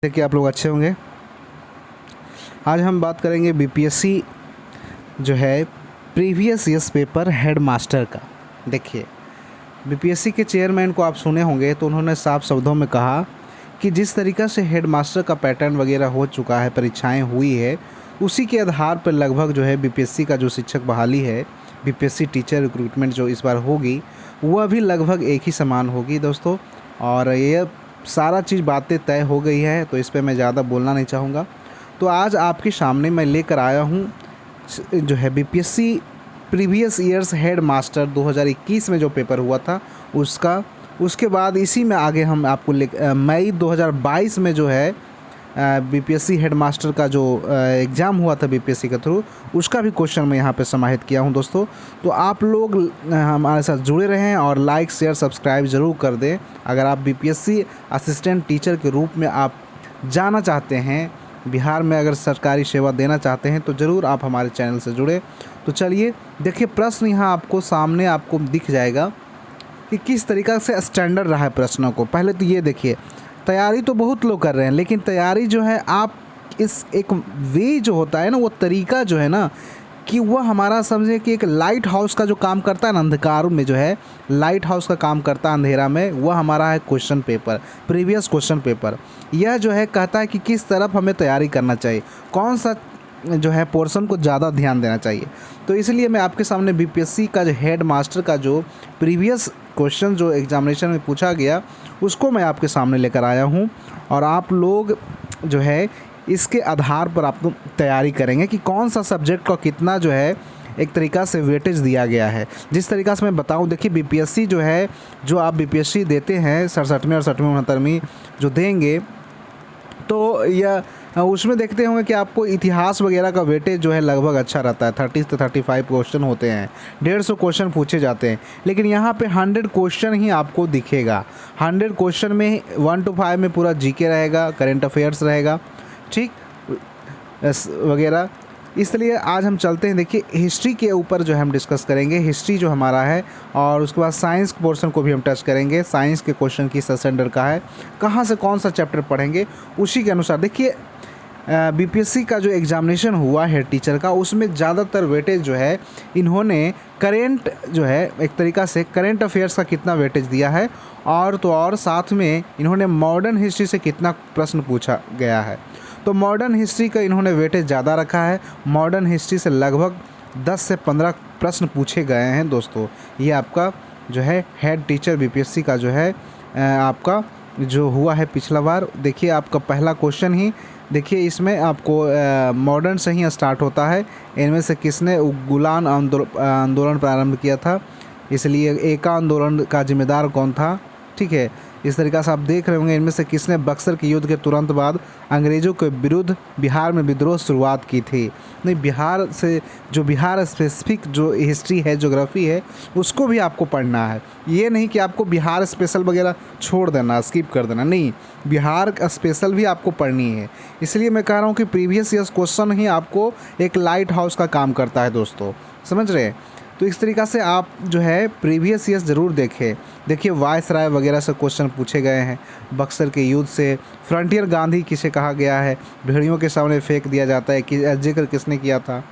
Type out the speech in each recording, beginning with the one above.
कि आप लोग अच्छे होंगे। आज हम बात करेंगे बीपीएससी जो है previous years paper head master का। देखिए, बीपीएससी के चेयरमैन को आप सुने होंगे तो उन्होंने साफ शब्दों में कहा कि जिस तरीक़ा से हेड मास्टर का पैटर्न वगैरह हो चुका है, परीक्षाएं हुई है, उसी के आधार पर लगभग जो है बीपीएससी का जो शिक्षक बहाली है, बीपीएससी टीचर रिक्रूटमेंट जो इस बार होगी, वह भी लगभग एक ही समान होगी दोस्तों। और ये सारा चीज़ बातें तय हो गई है, तो इस पे मैं ज़्यादा बोलना नहीं चाहूँगा। तो आज आपके सामने मैं लेकर आया हूँ जो है BPSC previous years head master 2021 में जो पेपर हुआ था उसके बाद इसी में आगे हम आपको मई 2022 में जो है बीपीएससी हेड मास्टर का जो एग्ज़ाम हुआ था बीपीएससी के थ्रू, उसका भी क्वेश्चन मैं यहाँ पे समाहित किया हूँ दोस्तों। तो आप लोग हमारे साथ जुड़े रहें और लाइक शेयर सब्सक्राइब ज़रूर कर दें। अगर आप बीपीएससी असिस्टेंट टीचर के रूप में आप जाना चाहते हैं, बिहार में अगर सरकारी सेवा देना चाहते हैं, तो ज़रूर आप हमारे चैनल से जुड़े। तो चलिए देखिए, प्रश्न यहाँ आपको सामने आपको दिख जाएगा कि किस तरीक़ा से स्टैंडर्ड रहा है प्रश्नों को। पहले तो ये देखिए, तैयारी तो बहुत लोग कर रहे हैं, लेकिन तैयारी जो है आप इस एक वे जो होता है ना, वो तरीका जो है ना, कि वह हमारा समझे कि एक लाइट हाउस का जो काम करता है ना, अंधकार में जो है लाइट हाउस का काम करता है अंधेरा में, वह हमारा है question paper, previous question paper. यह जो है कहता है कि किस तरफ हमें तैयारी करना चाहिए, कौन सा जो है पोर्शन को ज़्यादा ध्यान देना चाहिए। तो इसलिए मैं आपके सामने बीपीएससी का जो हेड मास्टर का जो प्रीवियस क्वेश्चन जो एग्जामिनेशन में पूछा गया, उसको मैं आपके सामने लेकर आया हूँ। और आप लोग जो है इसके आधार पर आप तैयारी करेंगे कि कौन सा सब्जेक्ट का कितना जो है एक तरीक़ा से वेटेज दिया गया है। जिस तरीक़ा से मैं बताऊं, देखिए बीपीएससी जो है, जो आप बीपीएससी देते हैं 67वीं और 60वीं 69वीं जो देंगे, तो यह उसमें देखते होंगे कि आपको इतिहास वगैरह का वेटेज जो है लगभग अच्छा रहता है। 30 से 35 क्वेश्चन होते हैं, 150 क्वेश्चन पूछे जाते हैं। लेकिन यहाँ पे 100 क्वेश्चन ही आपको दिखेगा। 100 क्वेश्चन में 1 to 5 में पूरा जीके रहेगा, करेंट अफेयर्स रहेगा, ठीक वगैरह। इसलिए आज हम चलते हैं, देखिए हिस्ट्री के ऊपर जो है हम डिस्कस करेंगे, हिस्ट्री जो हमारा है, और उसके बाद साइंस पोर्शन को भी हम टच करेंगे। साइंस के क्वेश्चन किस स्टैंडर्ड का है, कहाँ से कौन सा चैप्टर पढ़ेंगे, उसी के अनुसार। देखिए बीपीएससी का जो एग्ज़ामिनेशन हुआ है टीचर का, उसमें ज़्यादातर वेटेज जो है इन्होंने करेंट जो है एक तरीक़ा से करेंट अफेयर्स का कितना वेटेज दिया है, और तो और साथ में इन्होंने मॉडर्न हिस्ट्री से कितना प्रश्न पूछा गया है। तो मॉडर्न हिस्ट्री का इन्होंने वेटेज ज़्यादा रखा है। मॉडर्न हिस्ट्री से लगभग 10 से 15 प्रश्न पूछे गए हैं दोस्तों। ये आपका जो है हेड टीचर बीपीएससी का जो है आपका जो हुआ है पिछला बार। देखिए आपका पहला क्वेश्चन ही देखिए, इसमें आपको मॉडर्न से ही स्टार्ट होता है। इनमें से किसने गुलान आंदोलन प्रारंभ किया था, इसलिए एका आंदोलन का जिम्मेदार कौन था, ठीक है। इस तरीक़ा से आप देख रहे होंगे, इनमें से किसने बक्सर के युद्ध के तुरंत बाद अंग्रेज़ों के विरुद्ध बिहार में विद्रोह शुरुआत की थी। नहीं, बिहार से जो बिहार स्पेसिफिक जो हिस्ट्री है, ज्योग्राफी है, उसको भी आपको पढ़ना है। ये नहीं कि आपको बिहार स्पेशल वगैरह छोड़ देना, स्किप कर देना, नहीं, बिहार स्पेशल भी आपको पढ़नी है। इसलिए मैं कह रहा हूँ कि प्रीवियस ईयर्स क्वेश्चन ही आपको एक लाइट हाउस का काम करता है दोस्तों, समझ रहे हैं। तो इस तरीक़ा से आप जो है प्रीवियस ईयर्स ज़रूर देखें। देखिए वायसराय वगैरह से क्वेश्चन पूछे गए हैं, बक्सर के युद्ध से, फ्रंटियर गांधी किसे कहा गया है, भेड़ियों के सामने फेंक दिया जाता है कि जिक्र किसने किया था,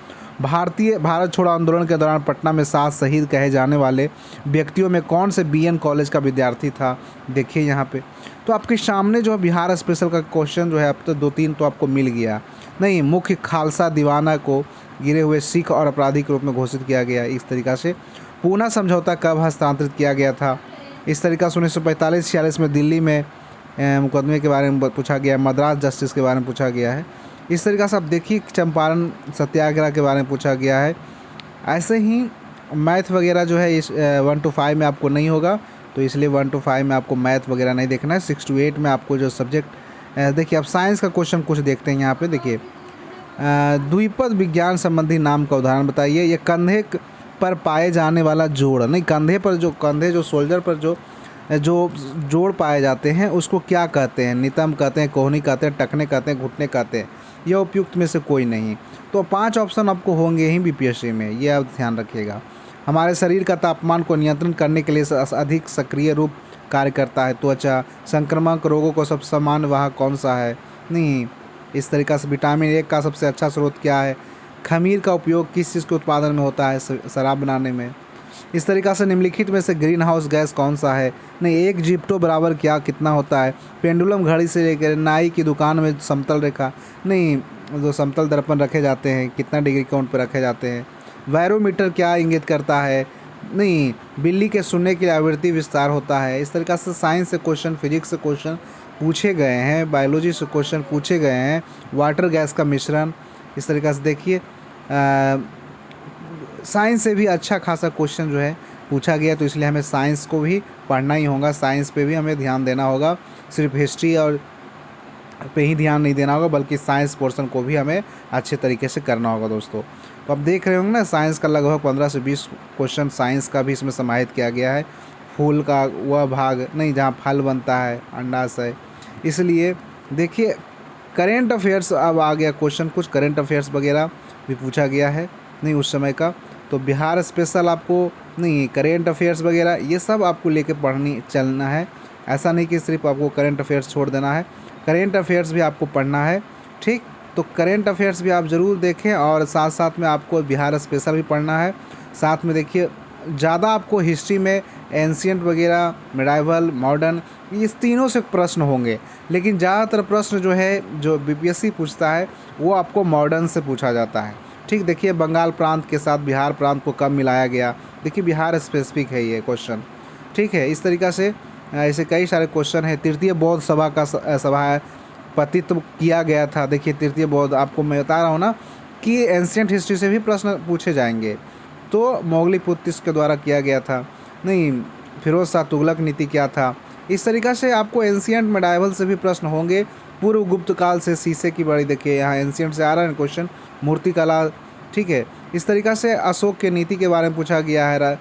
भारत छोड़ो आंदोलन के दौरान पटना में 7 शहीद कहे जाने वाले व्यक्तियों में कौन से बीएन कॉलेज का विद्यार्थी था। देखिए यहाँ पे तो आपके सामने जो बिहार स्पेशल का क्वेश्चन जो है अब तो 2-3 तो आपको मिल गया। नहीं, मुख्य खालसा दीवाना को गिरे हुए सिख और अपराधी के रूप में घोषित किया गया। इस तरीक़ा से पूना समझौता कब हस्तांतरित किया गया था। इस तरीक़ा से 1945-46 में दिल्ली में मुकदमे के बारे में पूछा गया, मद्रास जस्टिस के बारे में पूछा गया है। इस तरीक़ा से आप देखिए चंपारण सत्याग्रह के बारे में पूछा गया है। ऐसे ही मैथ वगैरह जो है इस 1 to 5 में आपको नहीं होगा, तो इसलिए 1 to 5 में आपको मैथ वगैरह नहीं देखना है। 6 to 8 में आपको जो सब्जेक्ट देखिए, आप साइंस का क्वेश्चन कुछ देखते हैं यहाँ पे। देखिए द्विपद विज्ञान संबंधी नाम का उदाहरण बताइए। ये कंधे पर पाए जाने वाला जोड़, नहीं, कंधे जो शोल्डर पर जो जोड़ पाए जाते हैं उसको क्या कहते हैं, नितंब कहते हैं, कोहनी कहते हैं, टखने कहते हैं, घुटने कहते हैं। यह उपयुक्त में से कोई नहीं। तो 5 ऑप्शन आपको होंगे ही बीपीएससी में, ये आप ध्यान रखिएगा। हमारे शरीर का तापमान को नियंत्रण करने के लिए अधिक सक्रिय रूप कार्य करता है त्वचा। संक्रामक रोगों को सब सामान्य वाहक कौन सा है, नहीं, इस तरीक़ा से विटामिन ए का सबसे अच्छा स्रोत क्या है, खमीर का उपयोग किस चीज़ के उत्पादन में होता है, शराब बनाने में। इस तरीक़ा से निम्नलिखित में से ग्रीन हाउस गैस कौन सा है, नहीं, एक जिप्टो बराबर क्या कितना होता है, पेंडुलम घड़ी से लेकर नाई की दुकान में समतल रेखा, नहीं, जो समतल दर्पण रखे जाते हैं कितना डिग्री काउंट पर रखे जाते हैं, बैरोमीटर क्या इंगित करता है, नहीं, बिल्ली के सुनने के लिए आवृत्ति विस्तार होता है। इस तरीक़ा से साइंस से क्वेश्चन, फिजिक्स से क्वेश्चन पूछे गए हैं, बायोलॉजी से क्वेश्चन पूछे गए हैं, वाटर गैस का मिश्रण। इस तरीक़ा से देखिए साइंस से भी अच्छा खासा क्वेश्चन जो है पूछा गया, तो इसलिए हमें साइंस को भी पढ़ना ही होगा, साइंस पे भी हमें ध्यान देना होगा, सिर्फ हिस्ट्री और पे ही ध्यान नहीं देना होगा, बल्कि साइंस पोर्शन को भी हमें अच्छे तरीके से करना होगा दोस्तों। तो आप देख रहे होंगे ना, साइंस का लगभग 15 से 20 क्वेश्चन साइंस का भी इसमें समाहित किया गया है। फूल का वह भाग, नहीं, जहाँ फल बनता है, अंडाशय। इसलिए देखिए करेंट अफेयर्स अब आ गया क्वेश्चन, कुछ करेंट अफेयर्स वगैरह भी पूछा गया है, नहीं, उस समय का। तो बिहार स्पेशल आपको, नहीं, करेंट अफेयर्स वगैरह ये सब आपको लेके पढ़नी चलना है। ऐसा नहीं कि सिर्फ आपको करेंट अफेयर्स छोड़ देना है, करेंट अफेयर्स भी आपको पढ़ना है, ठीक। तो करेंट अफेयर्स भी आप ज़रूर देखें, और साथ साथ में आपको बिहार स्पेशल भी पढ़ना है। साथ में देखिए ज़्यादा आपको हिस्ट्री में एंशियंट वगैरह, मिडाइवल, मॉडर्न, इस तीनों से प्रश्न होंगे, लेकिन ज़्यादातर प्रश्न जो है जो बीपीएससी पूछता है वो आपको मॉडर्न से पूछा जाता है, ठीक। देखिए बंगाल प्रांत के साथ बिहार प्रांत को कब मिलाया गया, देखिए बिहार स्पेसिफिक है ये क्वेश्चन, ठीक है। इस तरीक़ा से ऐसे कई सारे क्वेश्चन है। तृतीय बौद्ध सभा का सभा पतित्व किया गया था, देखिए तृतीय बौद्ध, आपको मैं बता रहा हूँ ना कि एंशियंट हिस्ट्री से भी प्रश्न पूछे जाएंगे। तो मोगलीपुत्तिस के द्वारा किया गया था, नहीं, फिरोज शाह तुगलक नीति क्या था। इस तरीक़ा से आपको एंशियंट मेडाइवल से भी प्रश्न होंगे। पूर्व गुप्त काल से शीशे की बड़ी, देखिए यहाँ एंशियंट से आ रहा है क्वेश्चन, मूर्ति कला, ठीक है। इस तरीक़ा से अशोक के नीति के बारे में पूछा गया है।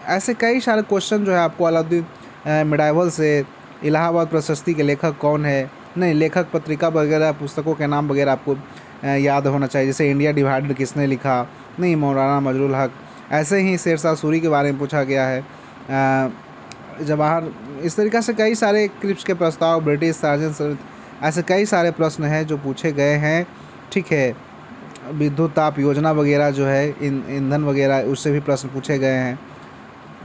ऐसे कई सारे क्वेश्चन जो है आपको अलाउद्दीन मेडाइवल से, इलाहाबाद प्रशस्ति के लेखक कौन है, नहीं, लेखक पत्रिका वगैरह पुस्तकों के नाम वगैरह आपको याद होना चाहिए, जैसे इंडिया डिवाइडेड किसने लिखा, नहीं, मौलाना मजरुल हक। ऐसे ही शेरशाह सूरी के बारे में पूछा गया है, जवाहर। इस तरीक़ा से कई सारे क्रिप्स के प्रस्ताव, ब्रिटिश सार्जन, ऐसे कई सारे प्रश्न हैं जो पूछे गए हैं, ठीक है। विद्युत ताप योजना वगैरह जो है, ईंधन वगैरह, उससे भी प्रश्न पूछे गए हैं।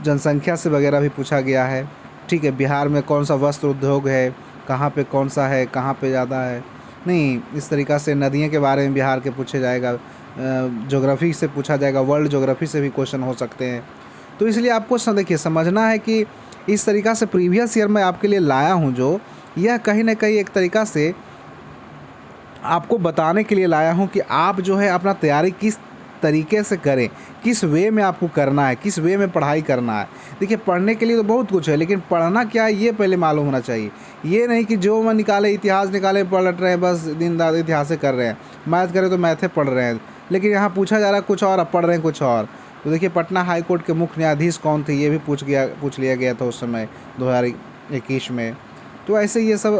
जनसंख्या से वगैरह भी पूछा गया है, ठीक है। बिहार में कौन सा वस्त्र उद्योग है, कहाँ पे कौन सा है, कहाँ पे ज़्यादा है, नहीं, इस तरीक़ा से नदियों के बारे में बिहार के पूछे जाएगा, ज्योग्राफी से पूछा जाएगा, वर्ल्ड ज्योग्राफी से भी क्वेश्चन हो सकते हैं। तो इसलिए आपको देखिए समझना है कि इस तरीक़ा से प्रीवियस ईयर में आपके लिए लाया हूँ, जो यह कहीं ना कहीं एक तरीक़ा से आपको बताने के लिए लाया हूँ कि आप जो है अपना तैयारी किस तरीके से करें, किस वे में आपको करना है, किस वे में पढ़ाई करना है। देखिए पढ़ने के लिए तो बहुत कुछ है, लेकिन पढ़ना क्या है ये पहले मालूम होना चाहिए। ये नहीं कि जो मन निकाले, इतिहास निकाले, पढ़ रहे हैं, बस दिन रात इतिहास कर रहे हैं, मैथ करें तो मैथे पढ़ रहे हैं, लेकिन यहाँ पूछा जा रहा है कुछ और, अब पढ़ रहे हैं कुछ और। तो देखिए पटना हाई कोर्ट के मुख्य न्यायाधीश कौन थे, ये भी पूछ लिया गया था उस समय 2021 में। तो ऐसे ये सब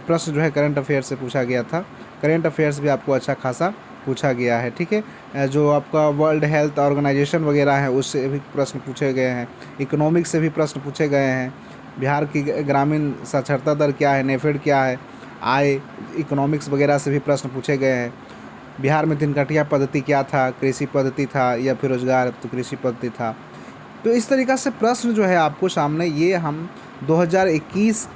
प्रश्न जो है करंट अफेयर से पूछा गया था। करंट अफेयर्स भी आपको अच्छा खासा पूछा गया है, ठीक है। जो आपका वर्ल्ड हेल्थ ऑर्गेनाइजेशन वगैरह है उससे भी प्रश्न पूछे गए हैं, इकोनॉमिक्स से भी प्रश्न पूछे गए हैं। बिहार की ग्रामीण साक्षरता दर क्या है, नेफेड क्या है, आय, इकोनॉमिक्स वगैरह से भी प्रश्न पूछे गए हैं। बिहार में तिनकटिया पद्धति क्या था, कृषि पद्धति था या फिर रोजगार, तो कृषि पद्धति था। तो इस तरीक़ा से प्रश्न जो है आपको सामने, ये हम 2021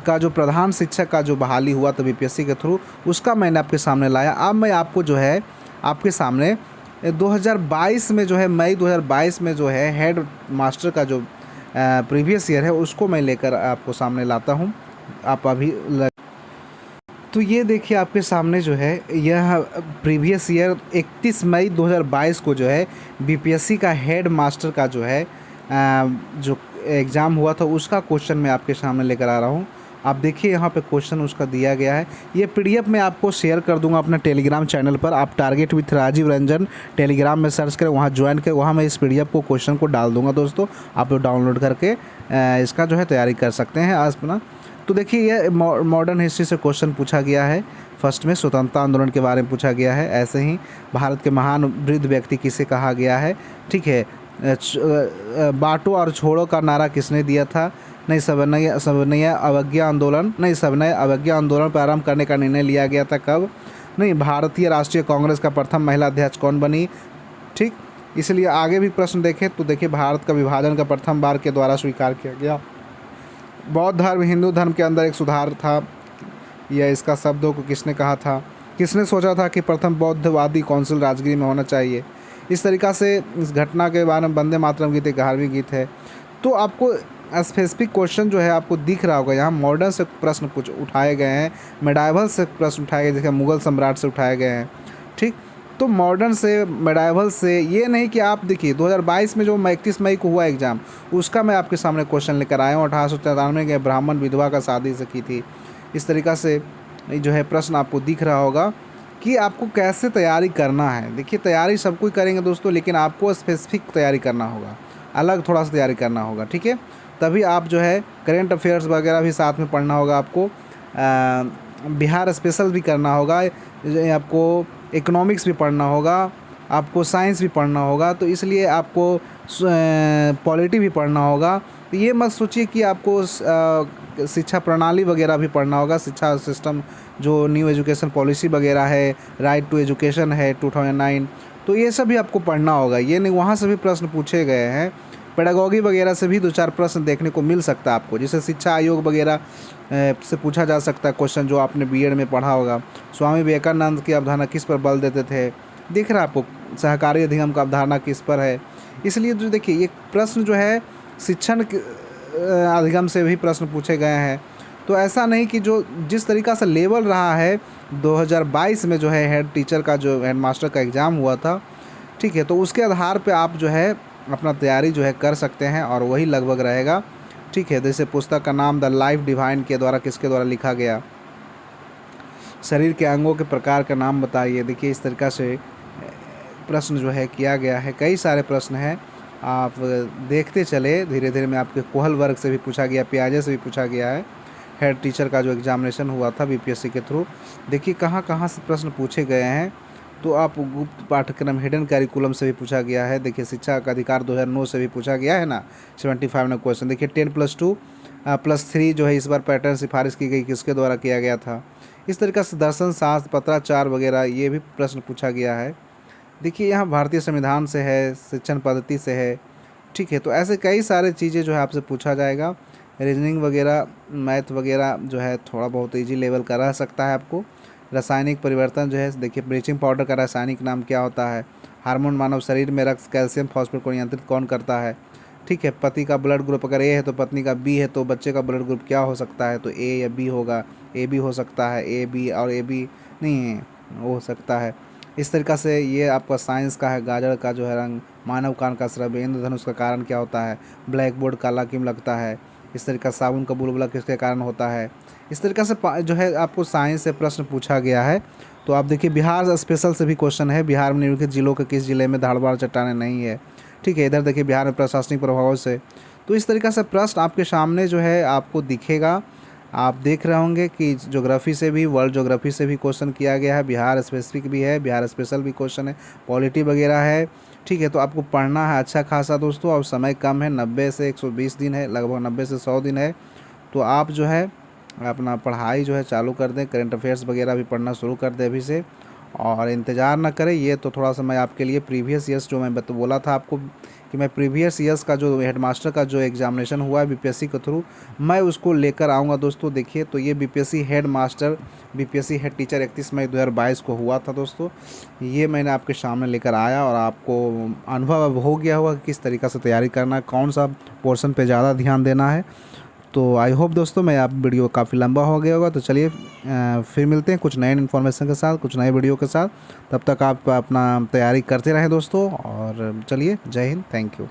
का जो प्रधान शिक्षक का जो बहाली हुआ था बीपीएससी के थ्रू, उसका मैंने आपके सामने लाया। अब मैं आपको जो है आपके सामने 2022 में जो है, मई 2022 में जो है हेड मास्टर का जो प्रीवियस ईयर है उसको मैं लेकर आपको सामने लाता हूँ। आप अभी तो ये देखिए आपके सामने जो है यह प्रीवियस ईयर 31 मई 2022 को जो है बीपीएससी का हेड मास्टर का जो है जो एग्ज़ाम हुआ था उसका क्वेश्चन मैं आपके सामने लेकर आ रहा हूँ। आप देखिए यहाँ पे क्वेश्चन उसका दिया गया है। ये पीडीएफ मैं आपको शेयर कर दूंगा अपने टेलीग्राम चैनल पर। आप Target with Rajiv Ranjan Telegram में सर्च करें, वहाँ ज्वाइन करें, वहाँ मैं इस पीडीएफ को क्वेश्चन को डाल दूंगा दोस्तों। आप लोग डाउनलोड करके इसका जो है तैयारी कर सकते हैं आज अपना। तो देखिए ये मॉडर्न हिस्ट्री से क्वेश्चन पूछा गया है। फर्स्ट में स्वतंत्रता आंदोलन के बारे में पूछा गया है। ऐसे ही भारत के महान वृद्ध व्यक्ति किसे कहा गया है, ठीक है। बांटो और छोड़ो का नारा किसने दिया था, सविनय अवज्ञा आंदोलन प्रारंभ करने का निर्णय लिया गया था कब? नहीं, भारतीय राष्ट्रीय कांग्रेस का प्रथम महिला अध्यक्ष कौन बनी? ठीक, इसलिए आगे भी प्रश्न देखें तो देखिए, भारत का विभाजन का प्रथम बार के द्वारा स्वीकार किया गया। बौद्ध धर्म हिंदू धर्म के अंदर एक सुधार था, यह इसका शब्दों को किसने कहा था? किसने सोचा था कि प्रथम बौद्धवादी काउंसिल राजगीर में होना चाहिए? इस तरीक़ा से इस घटना के बारे में वंदे मातरम गीत एक धार्मिक गीत है। तो आपको स्पेसिफिक क्वेश्चन जो है आपको दिख रहा होगा, यहाँ मॉडर्न से प्रश्न उठाए गए हैं, मेडाइवल से प्रश्न उठाए गए, जैसे मुग़ल सम्राट से उठाए गए हैं। ठीक, तो मॉडर्न से, मेडाइवल से, ये नहीं कि आप देखिए 2022 में जो 31 मई को हुआ एग्ज़ाम, उसका मैं आपके सामने क्वेश्चन लेकर आया हूँ। 1893 के ब्राह्मण विधवा का शादी से की थी। इस तरीक़ा से जो है प्रश्न आपको दिख रहा होगा कि आपको कैसे तैयारी करना है। देखिए, तैयारी सब कोई करेंगे दोस्तों, लेकिन आपको स्पेसिफिक तैयारी करना होगा, अलग थोड़ा सा तैयारी करना होगा। ठीक है, तभी आप जो है करेंट अफेयर्स वगैरह भी साथ में पढ़ना होगा आपको, बिहार स्पेशल भी करना होगा, आपको इकोनॉमिक्स भी पढ़ना होगा, आपको साइंस भी पढ़ना होगा, तो इसलिए आपको पॉलिटी भी पढ़ना होगा। तो ये मत सोचिए कि आपको शिक्षा प्रणाली वगैरह भी पढ़ना होगा, शिक्षा सिस्टम जो न्यू एजुकेशन पॉलिसी वगैरह है, राइट टू एजुकेशन है 2009, तो ये सब भी आपको पढ़ना होगा। ये नहीं, वहाँ से भी प्रश्न पूछे गए हैं, पेडागॉगी वगैरह से भी 2-4 प्रश्न देखने को मिल सकता है आपको, जैसे शिक्षा आयोग वगैरह से पूछा जा सकता है क्वेश्चन, जो आपने बीएड में पढ़ा होगा। स्वामी विवेकानंद की अवधारणा किस पर बल देते थे? दिख रहा है आपको, सहकारी अधिगम का अवधारणा किस पर है? इसलिए जो देखिए, ये प्रश्न जो है शिक्षण अधिगम से भी प्रश्न पूछे गए हैं। तो ऐसा नहीं कि जो जिस तरीक़ा से लेवल रहा है 2022 में जो है हेड टीचर का, जो हेड मास्टर का एग्ज़ाम हुआ था, ठीक है, तो उसके आधार पे आप जो है अपना तैयारी जो है कर सकते हैं, और वही लगभग रहेगा। ठीक है, जैसे पुस्तक का नाम द लाइफ डिवाइन के द्वारा किसके द्वारा लिखा गया? शरीर के अंगों के प्रकार का नाम बताइए। देखिए, इस तरीक़ा से प्रश्न जो है किया गया है, कई सारे प्रश्न हैं, आप देखते चले धीरे धीरे। में आपके कोहल वर्ग से भी पूछा गया, पियाजे से भी पूछा गया है। हेड टीचर का जो एग्जामिनेशन हुआ था बीपीएससी के थ्रू, देखिए कहाँ कहाँ से प्रश्न पूछे गए हैं। तो आप गुप्त पाठ्यक्रम हिडन कैरिकुलम से भी पूछा गया है। देखिए, शिक्षा का अधिकार 2009 से भी पूछा गया है ना, 75 में क्वेश्चन। देखिए, 10+2+3 जो है इस बार पैटर्न सिफारिश की गई, किसके द्वारा किया गया था? इस तरीक़े से दर्शन शास्त्र, पत्राचार वगैरह ये भी प्रश्न पूछा गया है। देखिए, यहाँ भारतीय संविधान से है, शिक्षण पद्धति से है। ठीक है, तो ऐसे कई सारे चीज़ें जो है आपसे पूछा जाएगा। रीजनिंग वगैरह, मैथ वगैरह जो है थोड़ा बहुत इजी लेवल का रह सकता है आपको। रासायनिक परिवर्तन जो है, देखिए ब्लीचिंग पाउडर का रासायनिक नाम क्या होता है? हार्मोन मानव शरीर में रक्त, कैल्शियम, फॉस्फेट को नियंत्रित कौन करता है? ठीक है, पति का ब्लड ग्रुप अगर ए है तो पत्नी का बी है, तो बच्चे का ब्लड ग्रुप क्या हो सकता है? तो ए या बी होगा। ए बी हो सकता है, ए बी, और ए बी नहीं हो सकता है। इस तरीक़ा से ये आपका साइंस का है। गाजर का जो है रंग, मानव कान का स्राव, इंद्रधनुष का कारण क्या होता है? ब्लैक बोर्ड काला क्यों लगता है? इस तरीक़ा साबुन का बुलबुला किसके कारण होता है? इस तरीक़ा से जो है आपको साइंस से प्रश्न पूछा गया है। तो आप देखिए, बिहार स्पेशल से भी क्वेश्चन है। बिहार में निम्नलिखित जिलों के किस जिले में धारवाड़ चट्टानें नहीं है? ठीक है, इधर देखिए बिहार में प्रशासनिक प्रभाव से। तो इस तरीक़ा से प्रश्न आपके सामने जो है आपको दिखेगा। आप देख रहे होंगे कि ज्योग्राफी से भी, वर्ल्ड ज्योग्राफी से भी क्वेश्चन किया गया है, बिहार स्पेसिफिक भी है, बिहार स्पेशल भी क्वेश्चन है, पॉलिटी वगैरह है। ठीक है, तो आपको पढ़ना है अच्छा खासा दोस्तों, और समय कम है, 90 से 120 दिन है, लगभग 90 से 100 दिन है। तो आप जो है अपना पढ़ाई जो है चालू कर दें, करंट अफेयर्स वगैरह भी पढ़ना शुरू कर दें अभी से, और इंतज़ार ना करें। ये तो थोड़ा सा मैं आपके लिए प्रीवियस ईयर्स जो मैं बोला था आपको कि मैं प्रीवियस ईयर्स का जो हेडमास्टर का जो एग्ज़ामिनेशन हुआ है बीपीएससी के थ्रू, मैं उसको लेकर आऊँगा दोस्तों। देखिए, तो ये BPSC head master, BPSC head teacher 31 मई 2022 को हुआ था दोस्तों। ये मैंने आपके सामने लेकर आया, और आपको अनुभव अब हो गया होगा कि किस तरीक़ा से तैयारी करना है, कौन सा पोर्शन पे ज़्यादा ध्यान देना है। तो आई होप दोस्तों, मैं आप वीडियो काफ़ी लंबा हो गया होगा। तो चलिए फिर मिलते हैं कुछ नए इन्फॉर्मेशन के साथ, कुछ नए वीडियो के साथ। तब तक आप अपना तैयारी करते रहें दोस्तों, और चलिए, जय हिंद, थैंक यू।